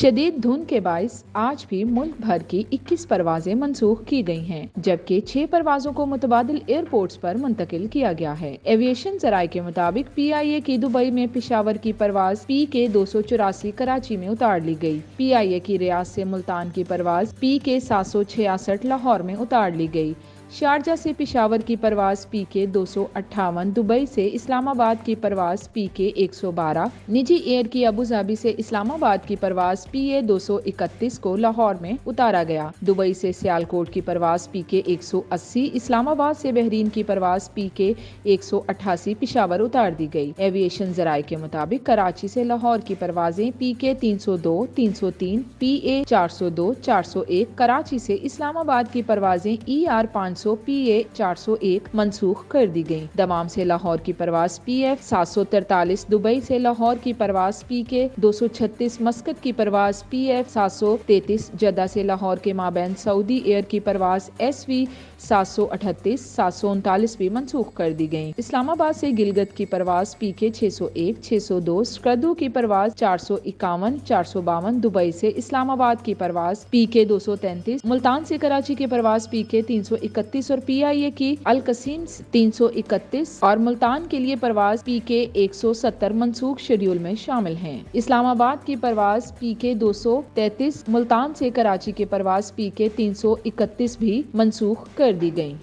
شدید دھند کے باعث آج بھی ملک بھر کی 21 پروازیں منسوخ کی گئی ہیں، جبکہ 6 پروازوں کو متبادل ایئرپورٹس پر منتقل کیا گیا ہے۔ ایویشن ذرائع کے مطابق PIA کی دبئی میں پشاور کی پرواز PK 284 کراچی میں اتار لی گئی۔ PIA کی ریاض سے ملتان کی پرواز PK 766 لاہور میں اتار لی گئی۔ شارجہ سے پشاور کی پرواز PK 258، دبئی سے اسلام آباد کی پرواز PK 112، نجی ایئر کی ابوظہبی سے اسلام آباد کی پرواز PA 231 کو لاہور میں اتارا گیا۔ دبئی سے سیالکوٹ کی پرواز PK 180، اسلام آباد سے بحرین کی پرواز PK 188 پشاور اتار دی گئی۔ ایویشن ذرائع کے مطابق کراچی سے لاہور کی پروازیں PK 302، 303، PA 402، 401، کراچی سے اسلام آباد کی پروازیں ER 500، PA 401 منسوخ کر دی گئیں۔ دمام سے لاہور کی پرواز PF 743، دبئی سے لاہور کی پرواز PK 236، مسقط کی پرواز PF 733، جدہ سے لاہور کے مابین سعودی ایئر کی پرواز SV 738، 739 بھی منسوخ کر دی گئیں۔ اسلام آباد سے گلگت کی پرواز PK 601، 602، سکردو کی پرواز 451، 452، دبئی سے اسلام آباد کی پرواز PK 233، ملتان سے کراچی کی پرواز PK 331 اور PIA کی القصیم 331 اور ملتان کے لیے پرواز PK 170 منسوخ شیڈول میں شامل ہیں۔ اسلام آباد کی پرواز PK 233، ملتان سے کراچی کی پرواز PK 331 بھی منسوخ کر دی گئی۔